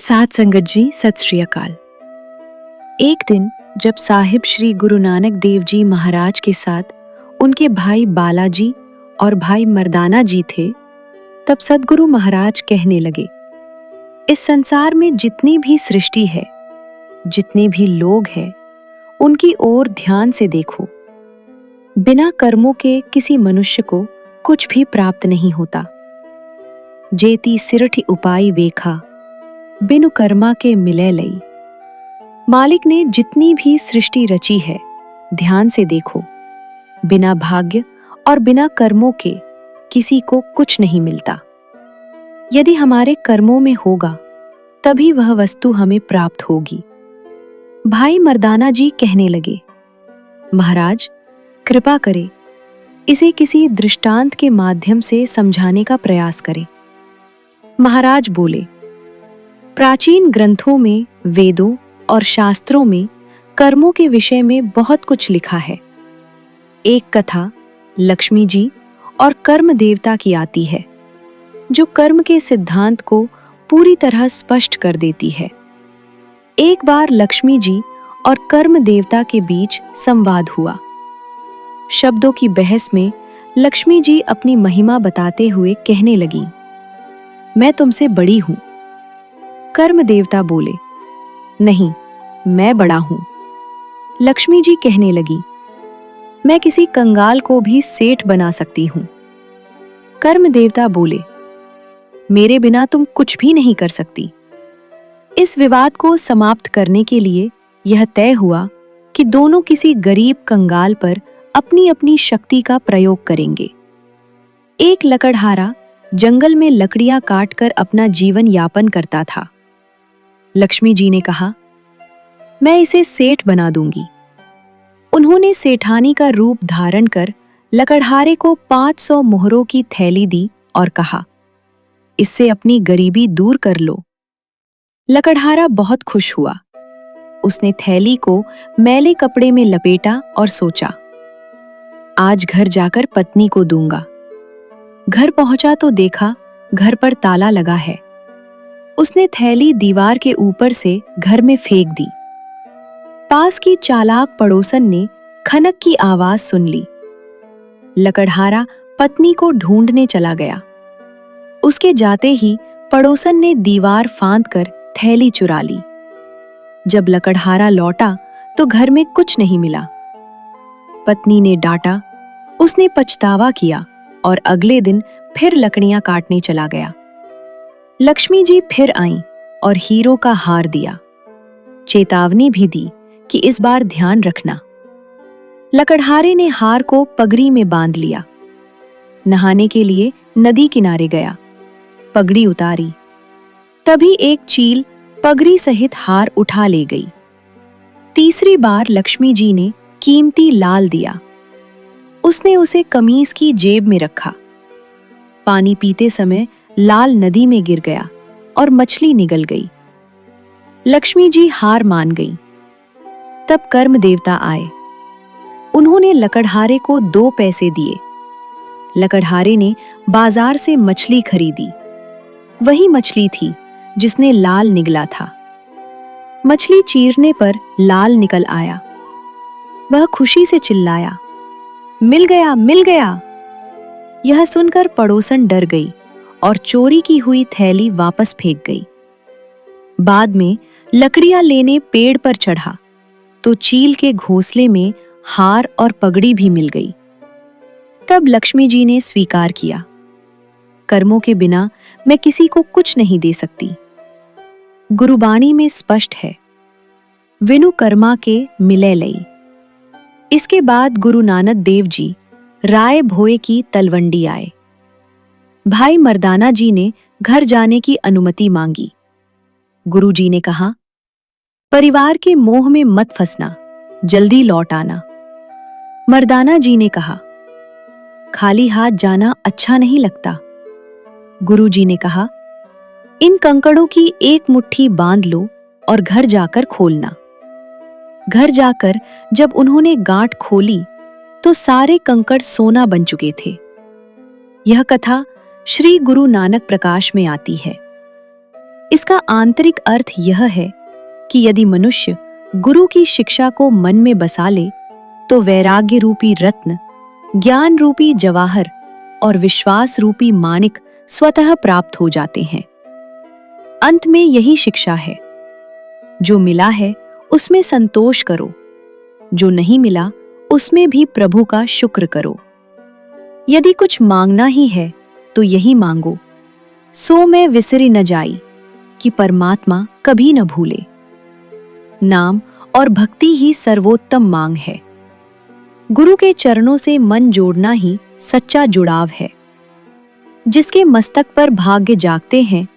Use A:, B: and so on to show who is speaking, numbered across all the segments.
A: साथ संगत जी, सत श्री अकाल। एक दिन जब साहिब श्री गुरु नानक देव जी महाराज के साथ उनके भाई बालाजी और भाई मर्दाना जी थे, तब सद्गुरु महाराज कहने लगे, इस संसार में जितनी भी सृष्टि है, जितने भी लोग हैं, उनकी ओर ध्यान से देखो। बिना कर्मों के किसी मनुष्य को कुछ भी प्राप्त नहीं होता। जेती सिरठि उपाई वेखा, बिनु कर्मा के मिले लई। मालिक ने जितनी भी सृष्टि रची है, ध्यान से देखो। बिना भाग्य और बिना कर्मों के किसी को कुछ नहीं मिलता। यदि हमारे कर्मों में होगा, तभी वह वस्तु हमें प्राप्त होगी। भाई मर्दाना जी कहने लगे, महाराज कृपा करें, इसे किसी दृष्टांत के माध्यम से समझाने का प्रयास करें। महाराज बोले, प्राचीन ग्रंथों में, वेदों और शास्त्रों में कर्मों के विषय में बहुत कुछ लिखा है। एक कथा लक्ष्मी जी और कर्म देवता की आती है, जो कर्म के सिद्धांत को पूरी तरह स्पष्ट कर देती है। एक बार लक्ष्मी जी और कर्म देवता के बीच संवाद हुआ। शब्दों की बहस में लक्ष्मी जी अपनी महिमा बताते हुए कहने लगी, मैं तुमसे बड़ी हूं। कर्म देवता बोले, नहीं, मैं बड़ा हूं। लक्ष्मी जी कहने लगी, मैं किसी कंगाल को भी सेठ बना सकती हूं। कर्म देवता बोले, मेरे बिना तुम कुछ भी नहीं कर सकती। इस विवाद को समाप्त करने के लिए यह तय हुआ कि दोनों किसी गरीब कंगाल पर अपनी अपनी शक्ति का प्रयोग करेंगे। एक लकड़हारा जंगल में लकड़ियां काटकर अपना जीवन यापन करता था। लक्ष्मी जी ने कहा, मैं इसे सेठ बना दूंगी। उन्होंने सेठानी का रूप धारण कर लकड़हारे को 500 मोहरों की थैली दी और कहा, इससे अपनी गरीबी दूर कर लो। लकड़हारा बहुत खुश हुआ। उसने थैली को मैले कपड़े में लपेटा और सोचा, आज घर जाकर पत्नी को दूंगा। घर पहुंचा तो देखा घर पर ताला लगा है। उसने थैली दीवार के ऊपर से घर में फेंक दी। पास की चालाक पड़ोसन ने खनक की आवाज सुन ली। लकड़हारा पत्नी को ढूंढने चला गया। उसके जाते ही पड़ोसन ने दीवार फांदकर थैली चुरा ली। जब लकड़हारा लौटा तो घर में कुछ नहीं मिला। पत्नी ने डांटा, उसने पछतावा किया और अगले दिन फिर लकड़ियां काटने चला गया। लक्ष्मी जी फिर आईं और हीरो का हार दिया। चेतावनी भी दी कि इस बार ध्यान रखना। लकड़हारे ने हार को पगड़ी में बांध लिया। नहाने के लिए नदी किनारे गया। पगड़ी उतारी, तभी एक चील पगड़ी सहित हार उठा ले गई। तीसरी बार लक्ष्मी जी ने कीमती लाल दिया। उसने उसे कमीज की जेब में रखा। पानी पीते समय लाल नदी में गिर गया और मछली निगल गई। लक्ष्मी जी हार मान गई। तब कर्म देवता आए। उन्होंने लकड़हारे को 2 पैसे दिए। लकड़हारे ने बाजार से मछली खरीदी। वही मछली थी जिसने लाल निगला था। मछली चीरने पर लाल निकल आया। वह खुशी से चिल्लाया, मिल गया, मिल गया। यह सुनकर पड़ोसन डर गई और चोरी की हुई थैली वापस फेंक गई। बाद में लकड़ियां लेने पेड़ पर चढ़ा तो चील के घोंसले में हार और पगड़ी भी मिल गई। तब लक्ष्मी जी ने स्वीकार किया, कर्मों के बिना मैं किसी को कुछ नहीं दे सकती। गुरुबाणी में स्पष्ट है, विनु कर्मा के मिले लई। इसके बाद गुरु नानक देव जी राय भोए की तलवंडी आए। भाई मर्दाना जी ने घर जाने की अनुमति मांगी। गुरु जी ने कहा, परिवार के मोह में मत फंसना, जल्दी लौट आना। मर्दाना जी ने कहा, खाली हाथ जाना अच्छा नहीं लगता। गुरु जी ने कहा, इन कंकड़ों की एक मुट्ठी बांध लो और घर जाकर खोलना। घर जाकर जब उन्होंने गांठ खोली तो सारे कंकड़ सोना बन चुके थे। यह कथा श्री गुरु नानक प्रकाश में आती है। इसका आंतरिक अर्थ यह है कि यदि मनुष्य गुरु की शिक्षा को मन में बसा ले तो वैराग्य रूपी रत्न, ज्ञान रूपी जवाहर और विश्वास रूपी माणिक स्वतः प्राप्त हो जाते हैं। अंत में यही शिक्षा है, जो मिला है उसमें संतोष करो, जो नहीं मिला उसमें भी प्रभु का शुक्र करो। यदि कुछ मांगना ही है तो यही मांगो, सो मैं विसरी न जाई, कि परमात्मा कभी न भूले। नाम और भक्ति ही सर्वोत्तम मांग है। गुरु के चरणों से मन जोड़ना ही सच्चा जुड़ाव है। जिसके मस्तक पर भाग्य जागते हैं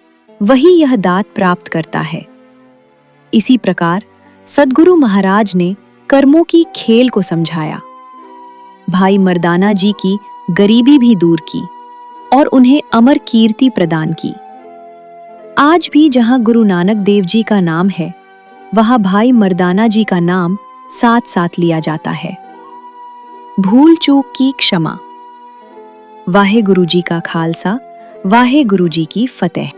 A: वही यह दात प्राप्त करता है। इसी प्रकार सद्गुरु महाराज ने कर्मों की खेल को समझाया, भाई मर्दाना जी की गरीबी भी दूर की और उन्हें अमर कीर्ति प्रदान की। आज भी जहां गुरु नानक देव जी का नाम है, वहां भाई मर्दाना जी का नाम साथ साथ लिया जाता है। भूल चूक की क्षमा। वाहे गुरु जी का खालसा, वाहे गुरु जी की फतेह।